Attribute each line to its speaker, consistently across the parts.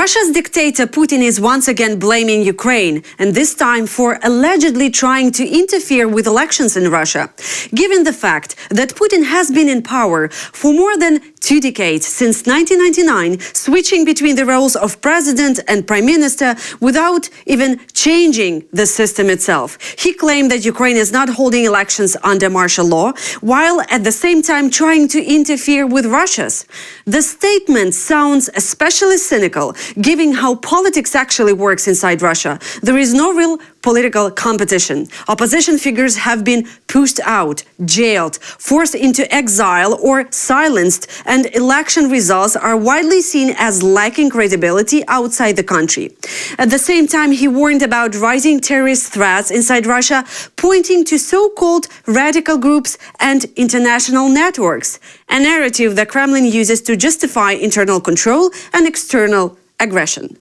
Speaker 1: Russia's dictator Putin is once again blaming Ukraine, and this time for allegedly trying to interfere with elections in Russia. Given the fact that Putin has been in power for more than 2 decades, since 1999, switching between the roles of president and prime minister without even changing the system itself, he claimed that Ukraine is not holding elections under martial law, while at the same time trying to interfere with Russia's. The statement sounds especially cynical, given how politics actually works inside Russia. There is no real political competition. Opposition figures have been pushed out, jailed, forced into exile or silenced, and election results are widely seen as lacking credibility outside the country. At the same time, he warned about rising terrorist threats inside Russia, pointing to so-called radical groups and international networks, a narrative the Kremlin uses to justify internal control and external aggression.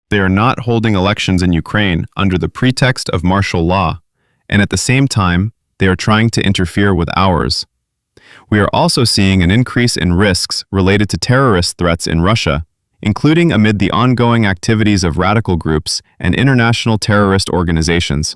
Speaker 2: They are not holding elections in Ukraine under the pretext of martial law, and at the same time, they are trying to interfere with ours. We are also seeing an increase in risks related to terrorist threats in Russia, including amid the ongoing activities of radical groups and international terrorist organizations.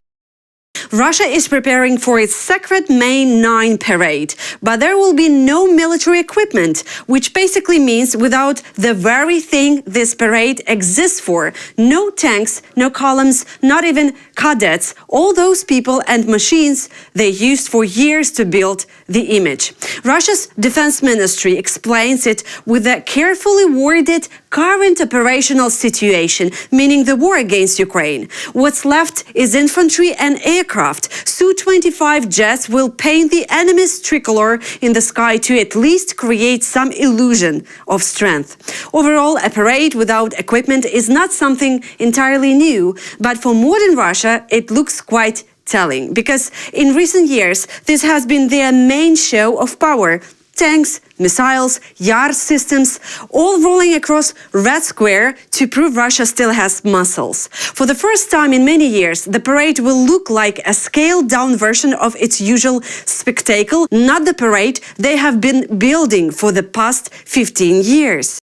Speaker 1: Russia is preparing for its sacred May 9 parade, but there will be no military equipment, which basically means without the very thing this parade exists for. No tanks, no columns, not even cadets, all those people and machines they used for years to build the image. Russia's defense ministry explains it with a carefully worded current operational situation, meaning the war against Ukraine. What's left is infantry and aircraft. Su-25 jets will paint the enemy's tricolor in the sky to at least create some illusion of strength. Overall, a parade without equipment is not something entirely new, but for modern Russia, it looks quite telling, because in recent years, this has been their main show of power. Tanks, missiles, yard systems, all rolling across Red Square to prove Russia still has muscles. For the first time in many years, the parade will look like a scaled-down version of its usual spectacle, not the parade they have been building for the past 15 years.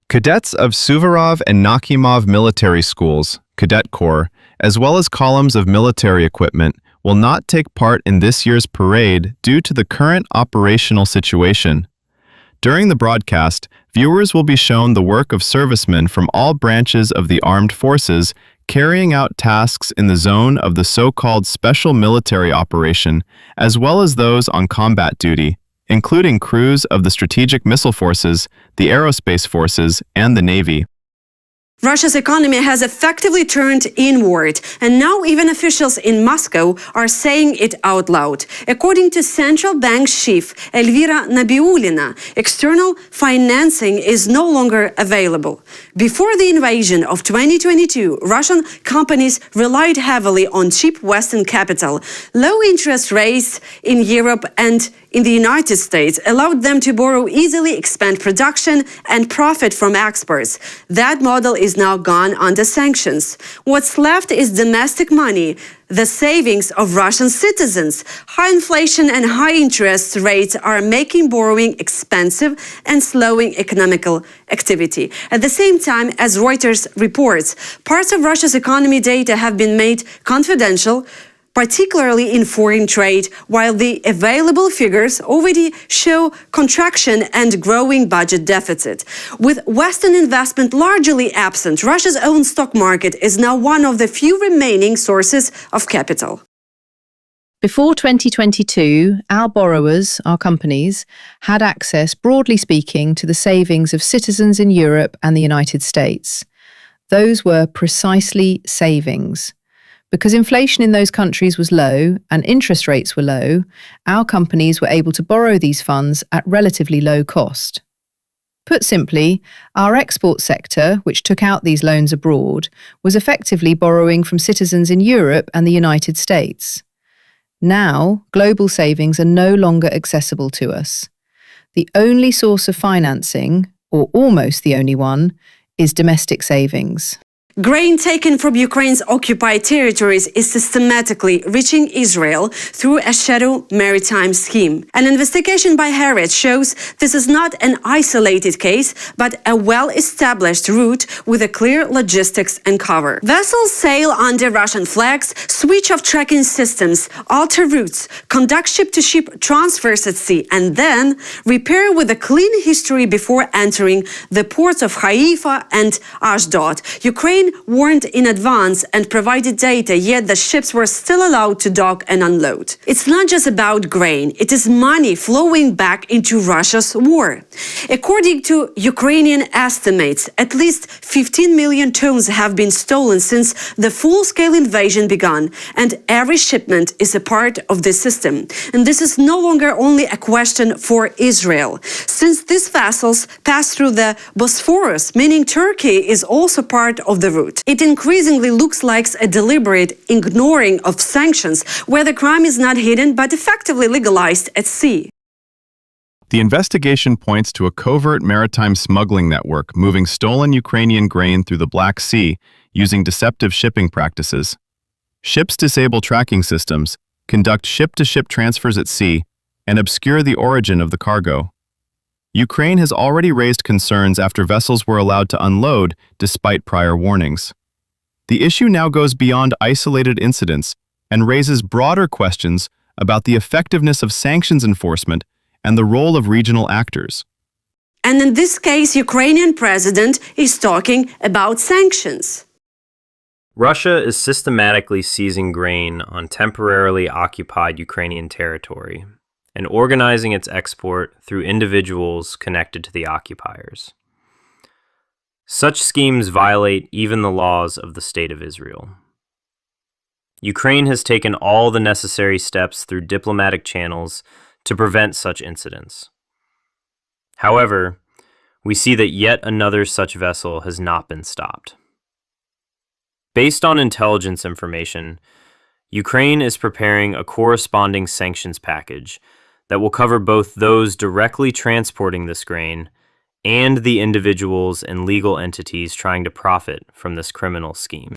Speaker 2: Cadets of Suvorov and Nakhimov military schools, Cadet Corps, as well as columns of military equipment, will not take part in this year's parade due to the current operational situation. During the broadcast, viewers will be shown the work of servicemen from all branches of the armed forces carrying out tasks in the zone of the so-called special military operation, as well as those on combat duty, including crews of the strategic missile forces, the aerospace forces, and the Navy.
Speaker 1: Russia's economy has effectively turned inward, and now even officials in Moscow are saying it out loud. According to central bank chief Elvira Nabiulina, external financing is no longer available. Before the invasion of 2022, Russian companies relied heavily on cheap Western capital. Low interest rates in Europe and in the United States allowed them to borrow easily, expand production, and profit from exports. That model is now gone under sanctions. What's left is domestic money, the savings of Russian citizens. High inflation and high interest rates are making borrowing expensive and slowing economical activity. At the same time, as Reuters reports, parts of Russia's economy data have been made confidential, particularly in foreign trade, while the available figures already show contraction and growing budget deficit. With Western investment largely absent, Russia's own stock market is now one of the few remaining sources of capital.
Speaker 3: Before 2022, our borrowers, our companies, had access, broadly speaking, to the savings of citizens in Europe and the United States. Those were precisely savings. Because inflation in those countries was low and interest rates were low, our companies were able to borrow these funds at relatively low cost. Put simply, our export sector, which took out these loans abroad, was effectively borrowing from citizens in Europe and the United States. Now, global savings are no longer accessible to us. The only source of financing, or almost the only one, is domestic savings.
Speaker 1: Grain taken from Ukraine's occupied territories is systematically reaching Israel through a shadow maritime scheme. An investigation by Haaretz shows this is not an isolated case, but a well-established route with a clear logistics and cover. Vessels sail under Russian flags, switch off tracking systems, alter routes, conduct ship-to-ship transfers at sea, and then repair with a clean history before entering the ports of Haifa and Ashdod. Ukraine warned in advance and provided data, yet the ships were still allowed to dock and unload. It's not just about grain, it is money flowing back into Russia's war. According to Ukrainian estimates, at least 15 million tons have been stolen since the full-scale invasion began, and every shipment is a part of this system. And this is no longer only a question for Israel. Since these vessels pass through the Bosphorus, meaning Turkey is also part of the route. It increasingly looks like a deliberate ignoring of sanctions, where the crime is not hidden but effectively legalized at sea.
Speaker 2: The investigation points to a covert maritime smuggling network moving stolen Ukrainian grain through the Black Sea using deceptive shipping practices. Ships disable tracking systems, conduct ship-to-ship transfers at sea, and obscure the origin of the cargo. Ukraine has already raised concerns after vessels were allowed to unload despite prior warnings. The issue now goes beyond isolated incidents and raises broader questions about the effectiveness of sanctions enforcement and the role of regional actors.
Speaker 1: And in this case, Ukrainian president is talking about sanctions.
Speaker 4: Russia is systematically seizing grain on temporarily occupied Ukrainian territory and organizing its export through individuals connected to the occupiers. Such schemes violate even the laws of the State of Israel. Ukraine has taken all the necessary steps through diplomatic channels to prevent such incidents. However, we see that yet another such vessel has not been stopped. Based on intelligence information, Ukraine is preparing a corresponding sanctions package that will cover both those directly transporting this grain and the individuals and legal entities trying to profit from this criminal scheme.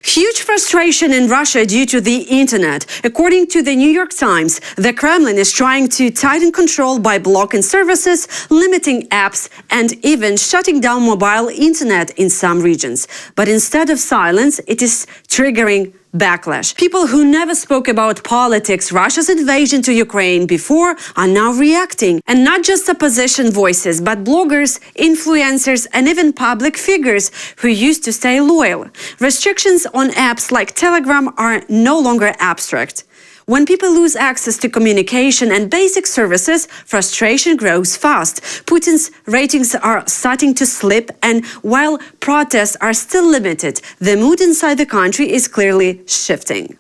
Speaker 1: Huge frustration in Russia due to the internet. According to the New York Times, the Kremlin is trying to tighten control by blocking services, limiting apps, and even shutting down mobile internet in some regions. But instead of silence, it is triggering backlash. People who never spoke about politics, Russia's invasion to Ukraine before, are now reacting. And not just opposition voices, but bloggers, influencers, and even public figures who used to stay loyal. Restrictions on apps like Telegram are no longer abstract. When people lose access to communication and basic services, frustration grows fast. Putin's ratings are starting to slip, and while protests are still limited, the mood inside the country is clearly shifting.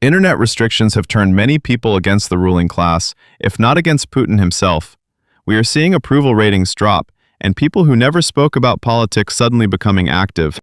Speaker 2: Internet restrictions have turned many people against the ruling class, if not against Putin himself. We are seeing approval ratings drop, and people who never spoke about politics suddenly becoming active.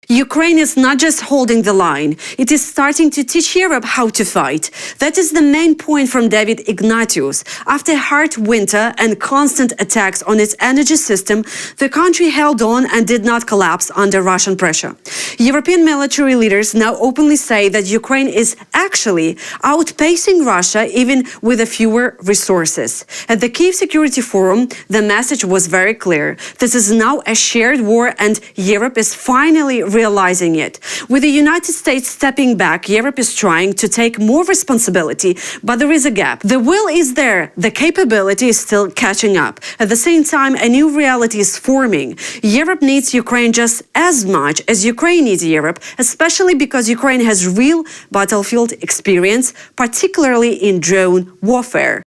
Speaker 1: Ukraine is not just holding the line, it is starting to teach Europe how to fight. That is the main point from David Ignatius. After a hard winter and constant attacks on its energy system, the country held on and did not collapse under Russian pressure. European military leaders now openly say that Ukraine is actually outpacing Russia even with fewer resources. At the Kyiv Security Forum, the message was very clear. This is now a shared war, and Europe is finally realizing it. With the United States stepping back, Europe is trying to take more responsibility, but there is a gap. The will is there, the capability is still catching up. At the same time, a new reality is forming. Europe needs Ukraine just as much as Ukraine needs Europe, especially because Ukraine has real battlefield experience, particularly in drone warfare.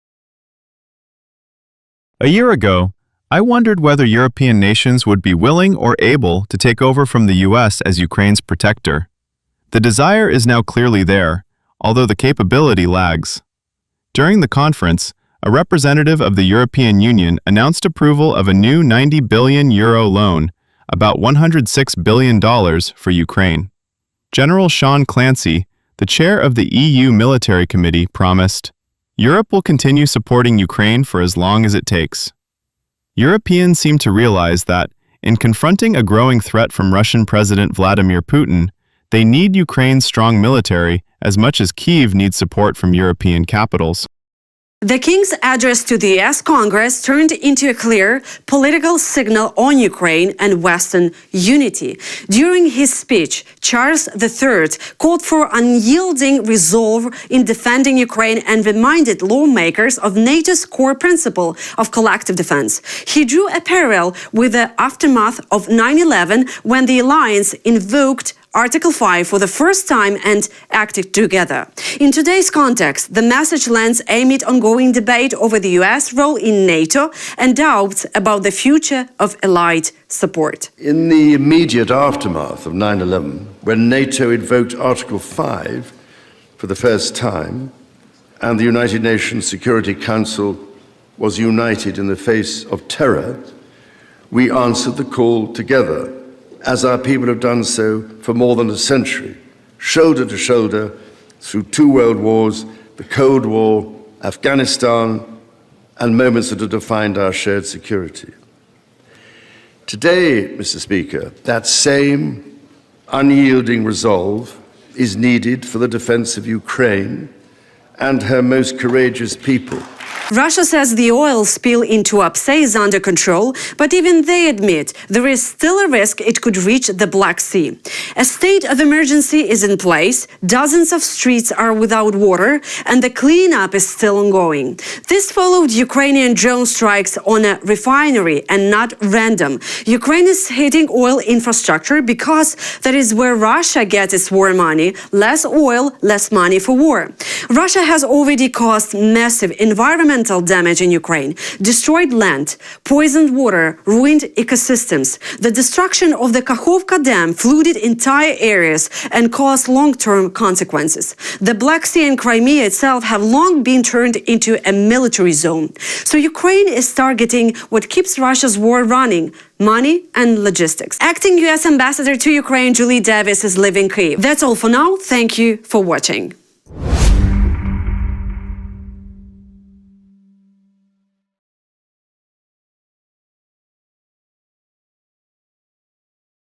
Speaker 2: A year ago, I wondered whether European nations would be willing or able to take over from the US as Ukraine's protector. The desire is now clearly there, although the capability lags. During the conference, a representative of the European Union announced approval of a new €90 billion loan, about $106 billion for Ukraine. General Sean Clancy, the chair of the EU Military Committee, promised, "Europe will continue supporting Ukraine for as long as it takes." Europeans seem to realize that, In confronting a growing threat from Russian President Vladimir Putin, they need Ukraine's strong military as much as Kyiv needs support from European capitals.
Speaker 1: The King's address to the US Congress turned into a clear political signal on Ukraine and Western unity. During his speech, Charles III called for unyielding resolve in defending Ukraine and reminded lawmakers of NATO's core principle of collective defense. He drew a parallel with the aftermath of 9/11 when the alliance invoked Article 5 for the first time and acted together. In today's context, the message lands amid ongoing debate over the US role in NATO and doubts about the future of allied support.
Speaker 5: In the immediate aftermath of 9/11, when NATO invoked Article 5 for the first time, and the United Nations Security Council was united in the face of terror, we answered the call together, as our people have done so for more than a century, shoulder to shoulder through 2 world wars, the Cold War, Afghanistan, and moments that have defined our shared security. Today, Mr. Speaker, that same unyielding resolve is needed for the defense of Ukraine and her most courageous people.
Speaker 1: Russia says the oil spill in Tuapse is under control, but even they admit there is still a risk it could reach the Black Sea. A state of emergency is in place, dozens of streets are without water, and the cleanup is still ongoing. This followed Ukrainian drone strikes on a refinery and not random. Ukraine is hitting oil infrastructure because that is where Russia gets its war money. Less oil, less money for war. Russia has already caused massive environmental damage in Ukraine, destroyed land, poisoned water, ruined ecosystems. The destruction of the Kakhovka Dam flooded entire areas and caused long-term consequences. The Black Sea and Crimea itself have long been turned into a military zone. So Ukraine is targeting what keeps Russia's war running: money and logistics. Acting US Ambassador to Ukraine, Julie Davis, is leaving Kyiv. That's all for now. Thank you for watching.